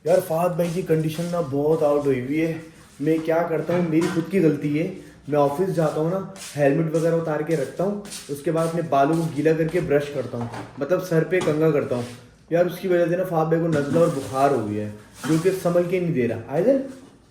यार फहद भाई की कंडीशन ना बहुत आउट हुई हुई है। मैं क्या करता हूँ, मेरी खुद की गलती है। मैं ऑफिस जाता हूँ ना, हेलमेट वगैरह उतार के रखता हूँ, उसके बाद अपने बालों को गीला करके ब्रश करता हूँ, मतलब सर पे कंघा करता हूँ। यार उसकी वजह से ना फहद भाई को नज़ला और बुखार हो गया है, जो कि संभल के नहीं दे रहा। आयदल,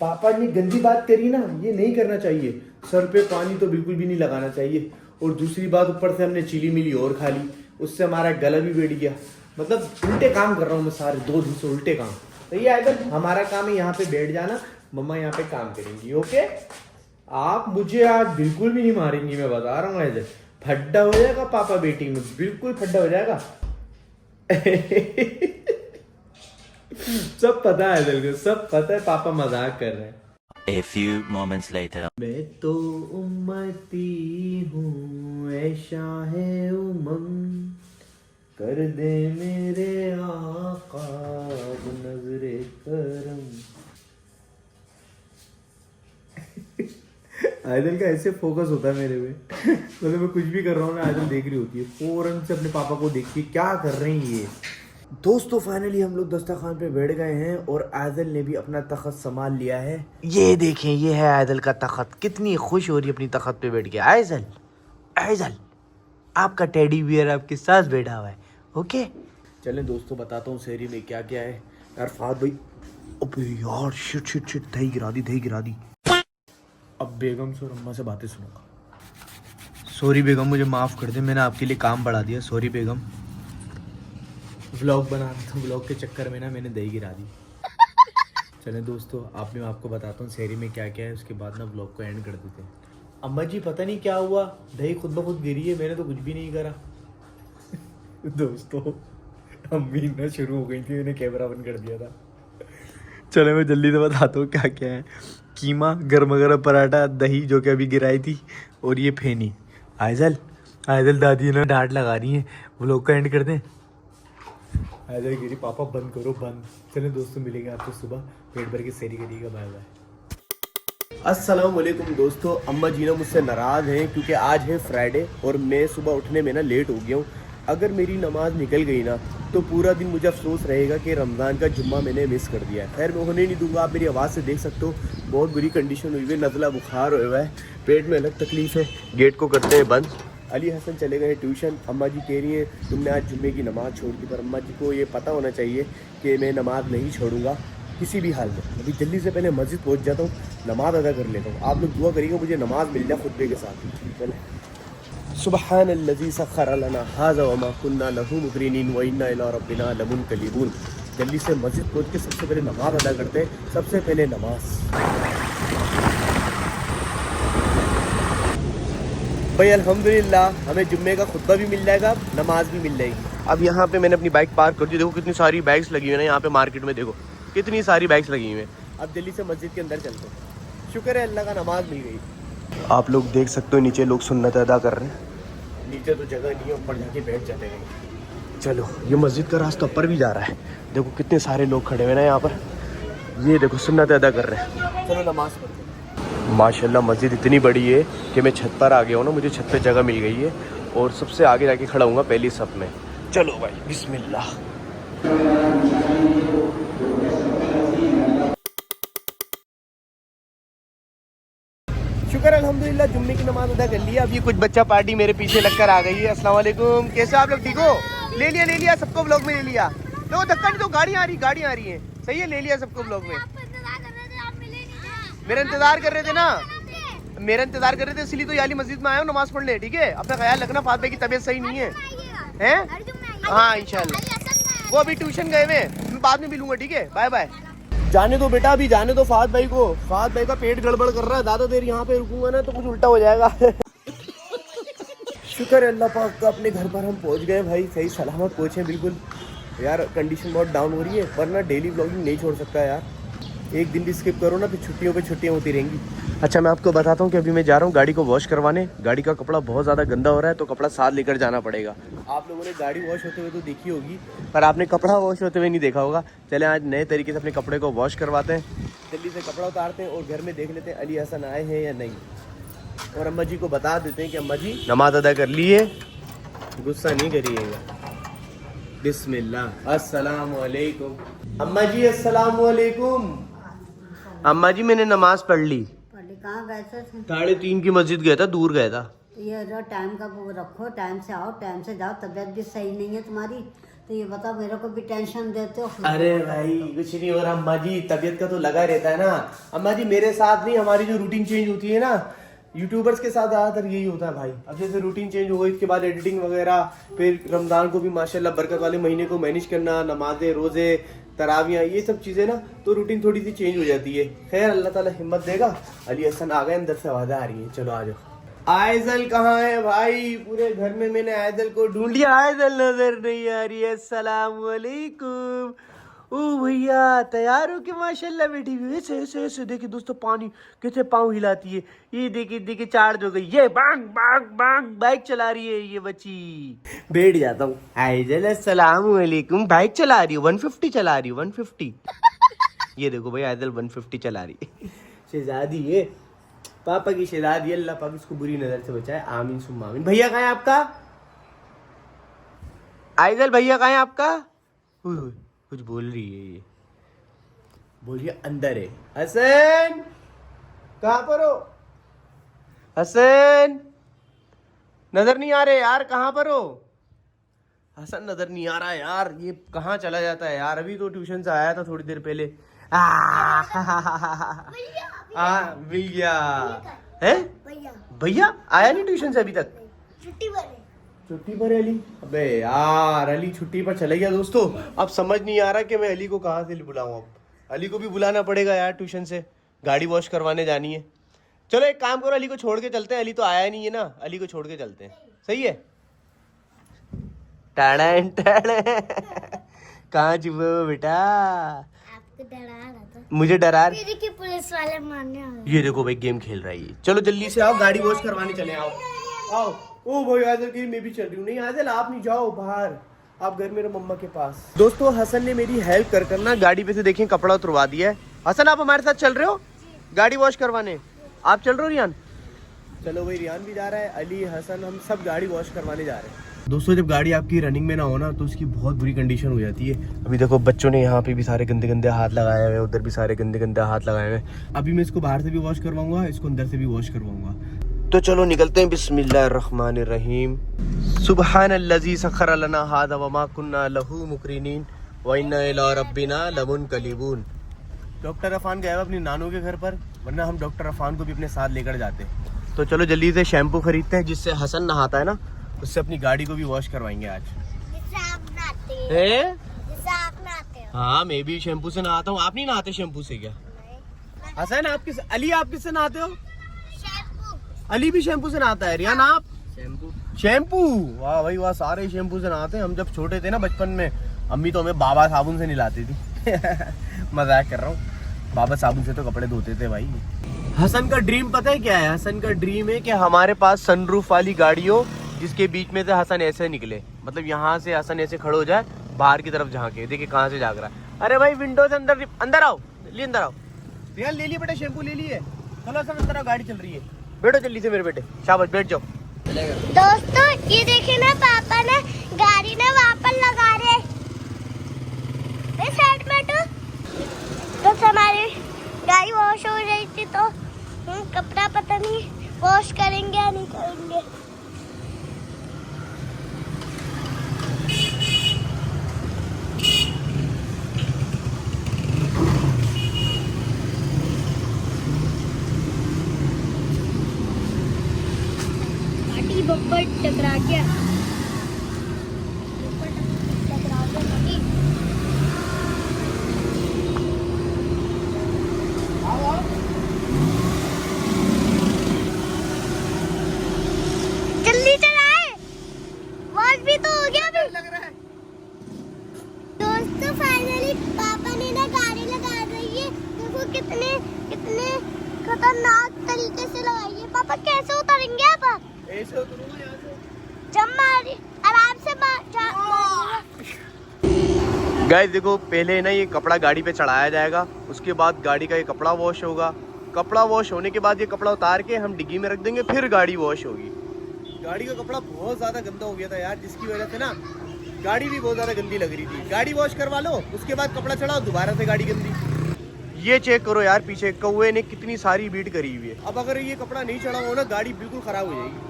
पापा ने गंदी बात करी ना, ये नहीं करना चाहिए। सर पे पानी तो बिल्कुल भी नहीं लगाना चाहिए। और दूसरी बात, ऊपर से हमने चिली मिली और खा ली, उससे हमारा गला भी बैठ गया। मतलब उल्टे काम कर रहा हूँ मैं, सारे 2 दिन से उल्टे काम। तो ये आयदल, हमारा काम है यहाँ पे बैठ जाना, मम्मा यहाँ पे काम करेंगी। ओके, आप मुझे आज बिल्कुल भी नहीं मारेंगी, मैं बता रहा हूँ। आयदल फड्डा हो जाएगा पापा बेटी में, बिल्कुल फड्डा हो जाएगा। सब पता है आयदल को, सब पता है पापा मजाक कर रहे हैं। A few moments later. मैं तो उम्मती हूँ, ऐसा है उमंग, कर दे मेरे आका अब नजरे करम। आयदल का ऐसे फोकस होता है मेरे में, मतलब मैं कुछ भी कर रहा हूँ ना, आयदल देख रही होती है फौरन से, अपने पापा को देखती है क्या कर रहे हैं ये। दोस्तों फाइनली हम लोग दस्तरखान पे बैठ गए हैं और आयदल ने भी अपना तख्त संभाल लिया है। ये देखें, ये है आयदल का तख्त। कितनी खुश हो रही है अपनी तख्त पे बैठ के। आयदल, आयदल, आपका टेडी बियर आपके साथ बैठा हुआ है। ओके, चलें दोस्तों, बताता हूँ शहरी में क्या क्या है। यार फहद भाई, अबे यार शिट शिट शिट, दही गिरा दी, दही गिरा दी। अब बेगम से और अम्मा से बातें सुनूंगा। सॉरी बेगम, मुझे माफ़ कर दे, मैंने आपके लिए काम बढ़ा दिया। सॉरी बेगम। व्लॉग बना रहा था, व्लॉग के चक्कर में ना मैंने दही गिरा दी। चलें दोस्तों, मैं आपको बताता हूँ शहरी में क्या क्या है, उसके बाद ना व्लॉग को एंड कर देते हैं। अम्मा जी पता नहीं क्या हुआ, दही खुद ब खुद गिरी है, मैंने तो कुछ भी नहीं करा। दोस्तों अम्मी ना शुरू हो गई थी, मैंने कैमरा बंद कर दिया था। चलो मैं जल्दी से बताता हूँ क्या क्या है। कीमा, गर्मा गर्म पराठा, दही जो कि अभी गिराई थी, और ये फेनी। आयदल, आयदल दादी ने डांट लगा रही है। व्लॉग का एंड कर दें। आयदल गिरी, पापा बंद करो बंद। चलें दोस्तों, मिलेंगे आपको सुबह, पेट भर के सैरी करिएगा। Bye bye. अस्सलाम वालेकुम दोस्तों, अम्मा जी ना मुझसे नाराज़ हैं क्योंकि आज है फ्राइडे और मैं सुबह उठने में ना लेट हो गया हूँ। अगर मेरी नमाज़ निकल गई ना तो पूरा दिन मुझे अफसोस रहेगा कि रमज़ान का जुम्मा मैंने मिस कर दिया है। खैर मैं होने नहीं दूंगा, आप मेरी आवाज़ से देख सकते हो बहुत बुरी कंडीशन हुई है, नज़ला बुखार हुआ है, पेट में अलग तकलीफ़ है। गेट को करते हैं बंद। अली हसन चले गए ट्यूशन। अम्मा जी कह रही है तुमने आज जुम्मे की नमाज़ छोड़ दी, पर अम्मा जी को ये पता होना चाहिए कि मैं नमाज़ नहीं छोड़ूंगा किसी भी हाल में। अभी जल्दी से पहले मस्जिद पहुंच जाता हूँ, नमाज अदा कर लेता हूँ। आप लोग दुआ करिएगा मुझे नमाज मिल जाए खुतबे के साथ। चले, सुब्हानल्लज़ी सख्खर लना हाज़ा व मा कुन्ना लहू मुक़रिनीन व इन्ना इला रब्बिना लमुनक़लिबून। जल्दी से मस्जिद पहुँच के सबसे पहले नमाज अदा करते हैं। सबसे पहले नमाज। भाई अल्हम्दुलिल्लाह हमें जुम्मे का खुतबा भी मिल जाएगा, नमाज भी मिल जाएगी। अब यहाँ पे मैंने अपनी बाइक पार्क कर दी। देखो कितनी सारी बाइक्स लगी हुई है ना यहाँ पे, मार्केट में देखो कितनी सारी बाइक्स लगी हुई हैं। अब जल्दी से मस्जिद के अंदर चलते हैं। शुक्र है अल्लाह का नमाज मिल गई। आप लोग देख सकते हो नीचे लोग सुन्नत अदा कर रहे हैं। नीचे तो जगह नहीं है, ऊपर जाके बैठ जाते हैं। चलो, ये मस्जिद का रास्ता ऊपर भी जा रहा है। देखो कितने सारे लोग खड़े हुए ना यहाँ पर, ये देखो सुन्नत अदा कर रहे हैं। चलो नमाज पढ़ते हैं। माशाल्लाह मस्जिद इतनी बड़ी है कि मैं छत पर आ गया हूँ ना, मुझे छत पे जगह मिल गई है और सबसे आगे जाके खड़ा हूँगा पहली सफ में। चलो भाई बिस्मिल्लाह। शुक्र अल्हम्दुलिल्लाह जुम्मे की नमाज अदा कर लिया। अब ये कुछ बच्चा पार्टी मेरे पीछे लगकर आ गई है। अस्सलाम वालेकुम, कैसे आप लोग, ठीक हो? ले लिया सबको ब्लॉग में ले लिया। तो धक्का नहीं, तो गाड़ी आ रही है। सही है, ले लिया सबको ब्लॉग में। मेरा इंतजार कर रहे थे ना, इसलिए तो याली मस्जिद में आया हूँ नमाज पढ़ ले। ठीक है, अपना ख्याल रखना, फात भाई की तबीयत सही नहीं है, हैं? हाँ इंशाल्लाह। वो अभी ट्यूशन गए हुए, मैं बाद में भी लूंगा। ठीक है, बाय बाय। जाने दो बेटा, अभी जाने दो फात भाई को। फात भाई का पेट गड़बड़ कर रहा है, ज़्यादा देर यहाँ पे रुकूंगा ना तो कुछ उल्टा हो जाएगा। शुक्र है अल्लाह पाक का, अपने घर पर हम पहुँच गए भाई, सही सलामत पहुँचे बिल्कुल। यार कंडीशन बहुत डाउन हो रही है, वरना डेली व्लॉगिंग नहीं छोड़ सकता यार। एक दिन भी स्किप करो ना फिर छुट्टियों पे छुट्टियाँ होती रहेंगी। अच्छा मैं आपको बताता हूँ कि अभी मैं जा रहा हूँ गाड़ी को वॉश करवाने। गाड़ी का कपड़ा बहुत ज़्यादा गंदा हो रहा है तो कपड़ा साथ लेकर जाना पड़ेगा। आप लोगों ने गाड़ी वॉश होते हुए तो देखी होगी, पर आपने कपड़ा वॉश होते हुए नहीं देखा होगा। चले आज नए तरीके से अपने कपड़े को वॉश करवाते हैं। जल्दी से कपड़ा उतारते हैं और घर में देख लेते हैं अली हसन आए हैं या नहीं। और अम्मा जी को बता देते हैं कि अम्मा जी नमाज अदा कर ली है, गुस्सा नहीं करिएगा। बिस्मिल्लाह, अस्सलाम वालेकुम। अम्मा जी अस्सलाम वालेकुम। अम्मा जी मैंने नमाज पढ़ ली। कहाँ गए थे? 3:30 की मस्जिद गया था, दूर गया था। ये जो टाइम का वो रखो, टाइम से आओ टाइम से जाओ। तबीयत भी सही नहीं है तुम्हारी, तो ये बताओ मेरे को भी टेंशन देते हो। अरे भाई कुछ नहीं हो रहा अम्मा जी, तबीयत का तो लगा रहता है ना अम्मा जी। मेरे साथ नहीं, हमारी जो रूटीन चेंज होती है ना, यूट्यूबर्स के साथ ज़्यादातर यही होता है भाई। अब जैसे रूटीन चेंज हो गई, इसके बाद एडिटिंग वगैरह, फिर रमज़ान को भी माशाल्लाह बरकत वाले महीने को मैनेज करना, नमाजें, रोज़े, तरावियाँ, ये सब चीज़ें ना, तो रूटीन थोड़ी सी चेंज हो जाती है। खैर अल्लाह ताला हिम्मत देगा। अली हसन आ गए, अंदर से आवाज़ें आ रही हैं। चलो आ जाओ। आयजल कहाँ है भाई? पूरे घर में मैंने आयजल को ढूंढ लिया, आयजल नजर नहीं आ रही है। अस्सलाम वालेकुम। ओ भैया तैयार हो के माशाल्लाह बेटी भी ऐसे ऐसे ऐसे। देखिए दोस्तों पानी कैसे पाँव हिलाती है। ये देखिए चार्ज हो गई, ये बांग बांग बांग बाइक चला रही है ये बच्ची। बैठ जाता हूँ। आयजल अस्सलाम वालेकुम। बाइक चला रही है, 150 चला रही है, 150। ये देखो भाई आयजल 150 चला रही है। शहजादी है, पापा की शहजादी। अल्लाह पाक इसको बुरी नजर से बचाए, आमीन सुम्मा आमीन। भैया कहाँ है आपका? आयजल भैया कहाँ है आपका? कुछ बोल रही है ये, बोलिए अंदर है। हसन कहाँ पर हो? हसन नजर नहीं आ रहे यार, कहाँ पर हो? हसन नजर नहीं आ रहा है यार, ये कहाँ चला जाता है यार। अभी तो ट्यूशन से आया था थोड़ी देर पहले। मिल गया है भैया। आया नहीं ट्यूशन से अभी तक? छुट्टी पर अली। अबे यार अली छुट्टी पर चले गया दोस्तों। अब समझ नहीं आ रहा कि मैं अली को कहाँ से बुलाऊं। अब अली को भी बुलाना पड़ेगा यार, ट्यूशन से गाड़ी वॉश करवाने जानी है। चलो एक काम करो, अली को छोड़ के चलते हैं। अली तो आया नहीं है ना, अली को छोड़ के चलते हैं, सही है? टाड़ा कहाँ छुपे बेटा? मुझे डरा पुलिस वाले मारने आ गए। ये देखो भाई गेम खेल रहा है ये। चलो जल्दी से आओ, गाड़ी वॉश करवाने चले। आओ आओ। ओ भाई आदिल की मैं भी चल रही हूँ। नहीं आदिल आप नहीं जाओ बाहर, आप घर मेरे मम्मा के पास। दोस्तों हसन ने मेरी हेल्प कर करना गाड़ी पे से देखें कपड़ा उतरवा दिया है। हसन आप हमारे साथ चल रहे हो गाड़ी वॉश करवाने? आप चल रहे हो रियान? चलो भाई रियान भी जा रहा है, अली हसन हम सब गाड़ी वॉश करवाने जा रहे हैं। दोस्तों जब गाड़ी आपकी रनिंग में ना हो ना, तो उसकी बहुत बुरी कंडीशन हो जाती है। अभी देखो बच्चों ने यहाँ पे भी सारे गंदे गंदे हाथ लगाए हुए, उधर भी सारे गंदे गंदे हाथ लगाए हुए। अभी मैं इसको बाहर से भी वॉश करवाऊंगा, इसको अंदर से भी वॉश करवाऊंगा। तो चलो निकलते हैं। बिस्मिल्लाहिर्रहमानिर्रहीम। सुब्हानल्लज़ी सखर लना हादा वमा कुन्ना लहू मुकरिनीन व इन्ना इला रब्बिना लमुनकलिबून। डॉक्टर अफान गया अपनी नानू के घर पर, वरना हम डॉक्टर अफान को भी अपने साथ लेकर जाते। तो चलो जल्दी से शैम्पू खरीदते हैं, जिससे हसन नहाता है ना, उससे अपनी गाड़ी को भी वॉश करवाएंगे आज। हाँ मैं भी शैम्पू से नहाता हूँ। आप नहीं नहाते शैम्पू से क्या? हसन आप किस, अली आप किससे नहाते हो? अली भी शैम्पू से नहाता है। रियान आप? शैम्पू। वाह भाई वाह, सारे शैम्पू से नहाते हैं। हम जब छोटे थे ना बचपन में, अम्मी तो हमें बाबा साबुन से नहलाती थी। मजाक कर रहा हूँ, बाबा साबुन से तो कपड़े धोते थे भाई। हसन का ड्रीम पता है क्या है? हसन का ड्रीम है कि हमारे पास सनरूफ वाली गाड़ी हो, जिसके बीच में से हसन ऐसे निकले, मतलब यहाँ से हसन ऐसे खड़े हो जाए, बाहर की तरफ झांके। देखिए कहाँ से झांक रहा है। अरे भाई विंडो से अंदर अंदर आओ, ले अंदर आओ। रियान ले लिए बेटा शैम्पू ले लिए। चलो हसन अंदर आओ, गाड़ी चल रही है। बैठो जल्दी से मेरे बेटे, शाबाश बैठ जाओ। दोस्तों ये देखिए ना, पापा ने गाड़ी ना वहाँ पर लगा रहे साइड में। तो हमारी गाड़ी वॉश हो रही थी, तो कपड़ा पता नहीं वॉश करेंगे या नहीं करेंगे। बब्बर टकरा गया, जल्दी चलाए, वॉश भी तो हो गया अभी। लग रहा है दोस्तों फाइनली पापा ने ना गाड़ी लगा रही है। देखो कितने कितने खतरनाक तरीके से लगाई है। पापा कैसे उतरेंगे आप? ऐसे उतरूंगा यहाँ से। आराम से गाइस देखो पहले ना ये कपड़ा गाड़ी पे चढ़ाया जाएगा, उसके बाद गाड़ी का ये कपड़ा वॉश होगा। कपड़ा वॉश होने के बाद ये कपड़ा उतार के हम डिग्गी में रख देंगे, फिर गाड़ी वॉश होगी। गाड़ी का कपड़ा बहुत ज़्यादा गंदा हो गया था यार, जिसकी वजह से ना गाड़ी भी बहुत ज्यादा गंदी लग रही थी। गाड़ी वॉश करवा लो, उसके बाद कपड़ा चढ़ाओ, दोबारा से गाड़ी गंदी। ये चेक करो यार, पीछे कौवे ने कितनी सारी बीट करी हुई है। अब अगर ये कपड़ा नहीं चढ़ा हो ना, गाड़ी बिल्कुल खराब हो जाएगी।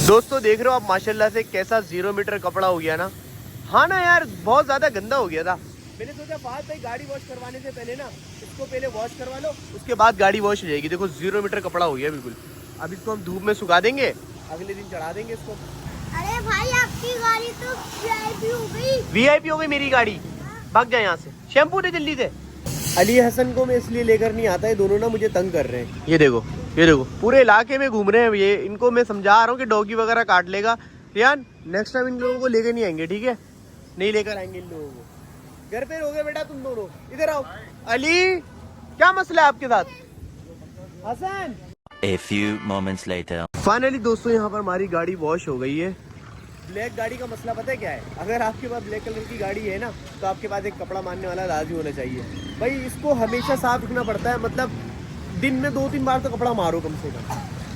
दोस्तों देख रहे हो आप माशाल्लाह से कैसा 0 मीटर कपड़ा हो गया ना। हाँ ना यार, बहुत ज्यादा गंदा हो गया था। मैंने सोचा बात भाई गाड़ी वॉश करवाने से पहले ना इसको पहले वॉश करवा लो, उसके बाद गाड़ी वॉश हो जाएगी। देखो 0 मीटर कपड़ा हो गया बिल्कुल। अब इसको हम धूप में सुखा देंगे, अगले दिन चढ़ा देंगे इसको। अरे भाई आपकी गाड़ी तो वीआईपी हो गई। वीआईपी हो गई मेरी गाड़ी, भाग जाए यहाँ से। शैम्पू दे जल्दी से। अली हसन को मैं इसलिए लेकर नहीं आता है, दोनों ना मुझे तंग कर रहे हैं। ये देखो पूरे इलाके में घूम रहे हैं ये। इनको मैं समझा रहा हूँ कि डॉगी वगैरह काट लेगा। रियान नेक्स्ट टाइम इन लोगों को लेकर नहीं आएंगे, ठीक है? नहीं लेकर आएंगे इन लोगों को। घर पे रहोगे बेटा तुम दोनों, इधर आओ। अली क्या मसला है आपके साथ? Hasan. A few moments later. Finally दोस्तों यहाँ पर हमारी गाड़ी वॉश हो गई है। ब्लैक गाड़ी का मसला पता है क्या है? अगर आपके पास ब्लैक कलर की गाड़ी है ना, तो आपके पास एक कपड़ा मारने वाला लाजमी होना चाहिए भाई। इसको हमेशा साफ रखना पड़ता है, मतलब दिन में 2-3 बार तो कपड़ा मारो कम से कम।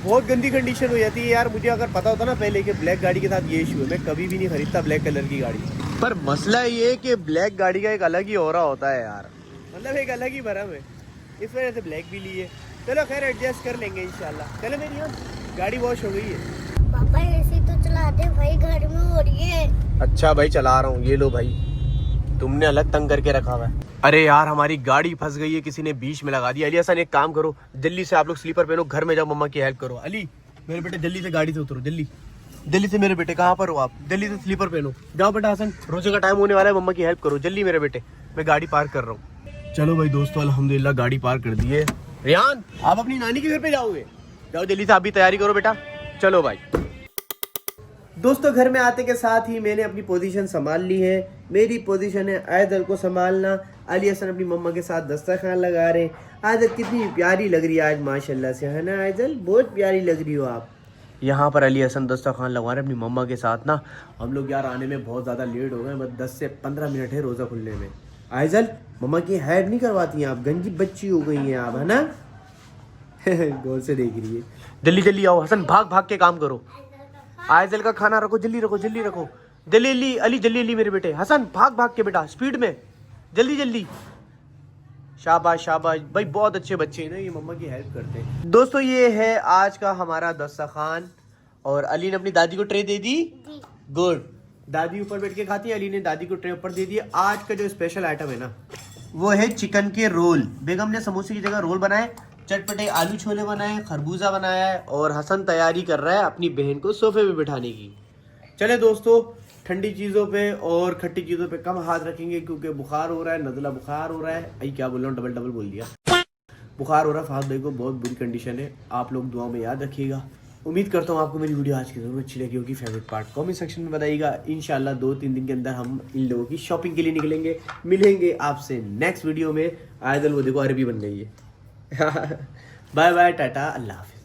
बहुत गंदी कंडीशन हो जाती है यार। मुझे अगर पता होता ना पहले कि ब्लैक गाड़ी के साथ ये इशू है, मैं कभी भी नहीं खरीदता ब्लैक कलर की गाड़ी। पर मसला ये है कि ब्लैक गाड़ी का एक अलग ही ऑरा होता है यार, मतलब एक अलग ही भरम है। इस वजह से ब्लैक भी ली है। चलो खैर एडजस्ट कर लेंगे इंशाल्लाह। चलो मेरी गाड़ी वॉश हो गई है। पापा ऐसे तो चला दे भाई, घर में हो रही है। अच्छा भाई चला रहा हूँ, ये लो भाई, तुमने अलग तंग करके रखा हुआ है। अरे यार हमारी गाड़ी फंस गई है, किसी ने बीच में लगा दिया। अली हसन एक काम करो, जल्दी से आप लोग स्लीपर पहनो, घर में जाओ, मम्मा की हेल्प करो। अली मेरे बेटे जल्दी से गाड़ी से उतरो, जल्दी से। मेरे बेटे कहाँ पर हो आप? जल्दी से स्लीपर पहनो, जाओ बेटा। हसन रोजे का टाइम होने वाला है, मम्मा की हेल्प करो जल्दी मेरे बेटे, मैं गाड़ी पार्क कर रहा हूँ। चलो भाई दोस्तों अल्हम्दुलिल्लाह गाड़ी पार्क कर दी है। रियान आप अपनी नानी के घर पे जाओगे? जाओ जल्दी से, आप भी तैयारी करो बेटा। चलो भाई दोस्तों घर में आते के साथ ही मैंने अपनी पोजीशन संभाल ली है। मेरी पोजीशन है आयदल को संभालना। अली हसन अपनी मम्मा के साथ दस्तरखान लगा रहे हैं। आयदल कितनी प्यारी लग रही है आज माशाल्लाह से, है ना आयदल? बहुत प्यारी लग रही हो आप। यहाँ पर अली हसन दस्तरखान लगवा रहे हैं अपनी मम्मा के साथ ना। हम लोग यार आने में बहुत ज़्यादा लेट हो गए, बस 10 से 15 मिनट है रोज़ा खुलने में। आयदल मम्मा की हेल्प नहीं करवाती हैं आप, गंजी बच्ची हो गई हैं आप, है ना? गौर से देख रही है। जल्दी आओ हसन, भाग के काम करो। आयजल का खाना रखो, जल्दी रखो। जल्दी अली मेरे बेटे। हसन भाग के बेटा, स्पीड में, जल्दी। शाबाश भाई, बहुत अच्छे बच्चे हैं ना ये, मम्मा की हेल्प करते हैं। दोस्तों ये है आज का हमारा दस्तरखान, और अली ने अपनी दादी को ट्रे दे दी। गुड, दादी ऊपर बैठ के खाती है, अली ने दादी को ट्रे ऊपर दे दिया। आज का जो स्पेशल आइटम है ना, वो है चिकन के रोल। बेगम ने समोसे की जगह रोल बनाए, चटपटे आलू छोले बनाए, खरबूजा बनाया है, और हसन तैयारी कर रहा है अपनी बहन को सोफे पे बिठाने की। चले दोस्तों ठंडी चीज़ों पे और खट्टी चीज़ों पे कम हाथ रखेंगे, क्योंकि बुखार हो रहा है, नज़ला बुखार हो रहा है। आई क्या बोल रहा हूँ, डबल बोल दिया। बुखार हो रहा है, फास्ट भाई को बहुत बुरी कंडीशन है। आप लोग दुआ में याद रखिएगा। उम्मीद करता हूँ आपको मेरी वीडियो आज की ज़रूर अच्छी लगी होगी। फेवरेट पार्ट कमेंट सेक्शन में बताइएगा। इंशाल्लाह 2-3 दिन के अंदर हम इन लोगों की शॉपिंग के लिए निकलेंगे। मिलेंगे आपसे नेक्स्ट वीडियो में। आयदल वो देखो अरबी बन गई है। बाय टाटा, अल्लाह हाफिज़।